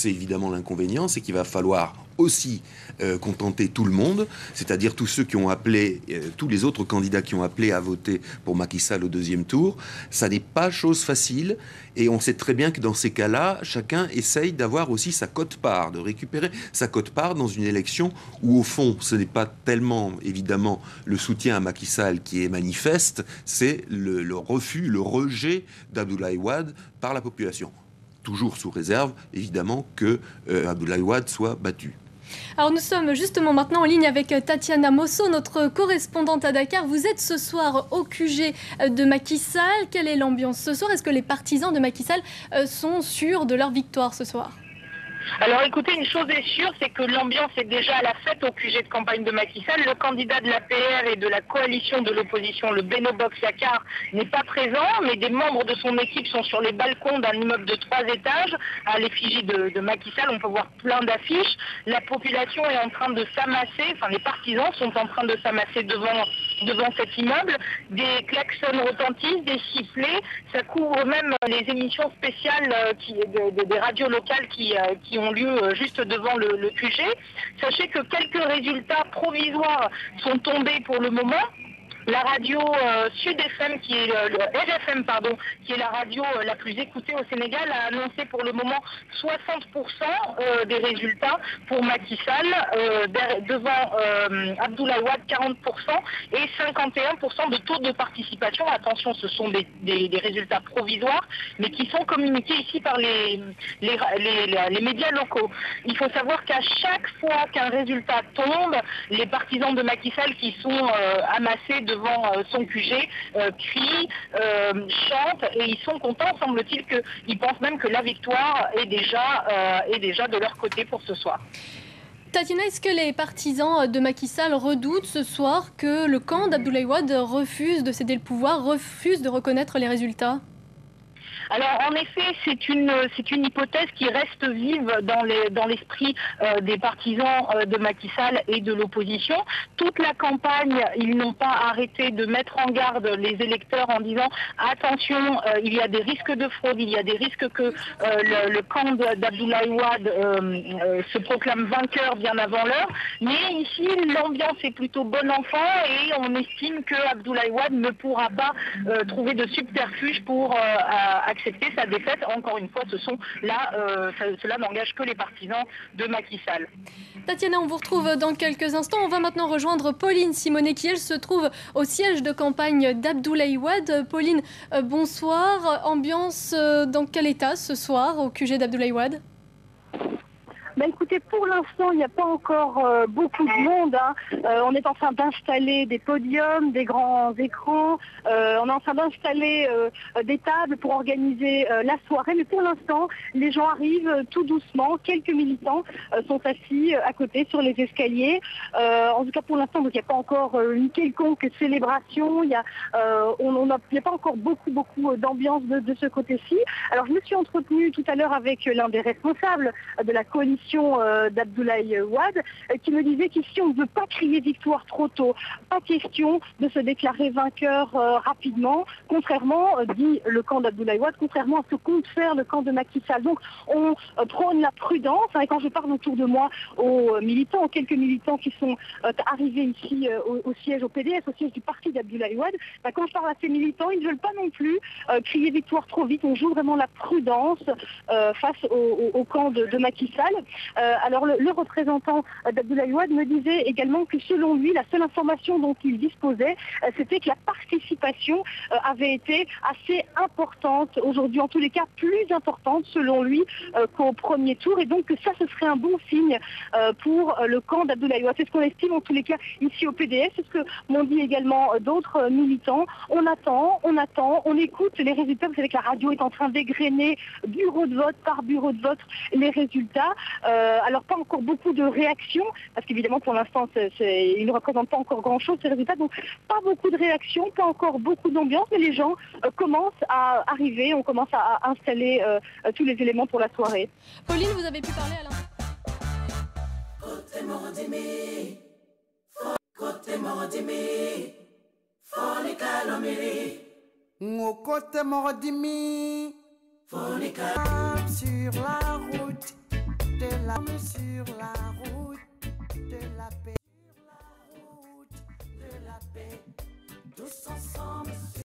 c'est évidemment l'inconvénient, c'est qu'il va falloir aussi contenter tout le monde, c'est-à-dire tous ceux qui ont appelé, tous les autres candidats qui ont appelé à voter pour Macky Sall au deuxième tour. Ça n'est pas chose facile, et on sait très bien que dans ces cas-là, chacun essaye d'avoir aussi sa quote-part, de récupérer sa quote-part dans une élection où, au fond, ce n'est pas tellement, évidemment, le soutien à Macky Sall qui est manifeste, c'est le refus, le rejet d'Abdoulaye Wade par la population. Toujours sous réserve, évidemment, que Abdoulaye Wade soit battu. Alors nous sommes justement maintenant en ligne avec Tatiana Mosso, notre correspondante à Dakar. Vous êtes ce soir au QG de Macky Sall. Quelle est l'ambiance ce soir? Est-ce que les partisans de Macky Sall sont sûrs de leur victoire ce soir? Alors écoutez, une chose est sûre, c'est que l'ambiance est déjà à la fête au QG de campagne de Macky Sall. Le candidat de l'APR et de la coalition de l'opposition, le Benno Bokk Yakaar, n'est pas présent, mais des membres de son équipe sont sur les balcons d'un immeuble de 3 étages à l'effigie de Macky Sall. On peut voir plein d'affiches. La population est en train de s'amasser, enfin les partisans sont en train de s'amasser devant cet immeuble. Des klaxons retentissent, des sifflets. Ça couvre même les émissions spéciales des radios locales qui ont lieu juste devant le QG. Sachez que quelques résultats provisoires sont tombés pour le moment. La radio Sud FM, qui est RFM, pardon, qui est la radio la plus écoutée au Sénégal, a annoncé pour le moment 60% des résultats pour Macky Sall, devant Abdoulaye Wade 40% et 51% de taux de participation. Attention, ce sont des résultats provisoires, mais qui sont communiqués ici par les médias locaux. Il faut savoir qu'à chaque fois qu'un résultat tombe, les partisans de Macky Sall qui sont amassés devant son QG, crient, chantent, et ils sont contents, semble-t-il, qu'ils pensent même que la victoire est déjà de leur côté pour ce soir. Tatiana, est-ce que les partisans de Macky Sall redoutent ce soir que le camp d'Abdoulaye Wade refuse de céder le pouvoir, refuse de reconnaître les résultats? Alors en effet, c'est une hypothèse qui reste vive dans l'esprit des partisans de Macky Sall et de l'opposition. Toute la campagne, ils n'ont pas arrêté de mettre en garde les électeurs en disant attention, il y a des risques de fraude, il y a des risques que le camp d'Abdoulaye Wade se proclame vainqueur bien avant l'heure. Mais ici, l'ambiance est plutôt bon enfant et on estime que Abdoulaye Wade ne pourra pas trouver de subterfuge pour accepter sa défaite. Encore une fois, cela n'engage que les partisans de Macky Sall. Tatiana, on vous retrouve dans quelques instants. On va maintenant rejoindre Pauline Simonet qui, elle, se trouve au siège de campagne d'Abdoulaye Wade. Pauline, bonsoir. Ambiance dans quel état ce soir au QG d'Abdoulaye Wade? Écoutez, pour l'instant, il n'y a pas encore beaucoup de monde. On est en train d'installer des podiums, des grands écrans. On est en train d'installer des tables pour organiser la soirée. Mais pour l'instant, les gens arrivent tout doucement. Quelques militants sont assis à côté sur les escaliers. En tout cas, pour l'instant, il n'y a pas encore une quelconque célébration. Il n'y a pas encore beaucoup d'ambiance de ce côté-ci. Alors, je me suis entretenue tout à l'heure avec l'un des responsables de la coalition d'Abdoulaye Wade qui me disait qu'ici on ne veut pas crier victoire trop tôt, pas question de se déclarer vainqueur rapidement, contrairement, dit le camp d'Abdoulaye Wade, contrairement à ce que compte faire le camp de Macky Sall. Donc on prône la prudence, et quand je parle autour de moi aux militants, aux quelques militants qui sont arrivés ici au siège, au PDS, au siège du parti d'Abdoulaye Wade, quand je parle à ces militants, ils ne veulent pas non plus crier victoire trop vite, on joue vraiment la prudence face au camp de Macky Sall. Alors le représentant d'Abdoulaye Wade me disait également que selon lui, la seule information dont il disposait, c'était que la participation avait été assez importante aujourd'hui, en tous les cas plus importante selon lui qu'au premier tour, et donc que ça ce serait un bon signe pour le camp d'Abdoulaye Wade. C'est ce qu'on estime en tous les cas ici au PDS, c'est ce que m'ont dit également d'autres militants. On attend, on écoute les résultats. Vous savez que la radio est en train d'égrener bureau de vote par bureau de vote les résultats. Alors pas encore beaucoup de réactions, parce qu'évidemment pour l'instant ils ne représentent pas encore grand-chose ces résultats, donc pas beaucoup de réactions, pas encore beaucoup d'ambiance, mais les gens commencent à arriver, on commence à installer tous les éléments pour la soirée. Pauline, vous avez pu parler à l'instant. Sur la route, sur la route de la paix, sur la route de la paix, tous ensemble.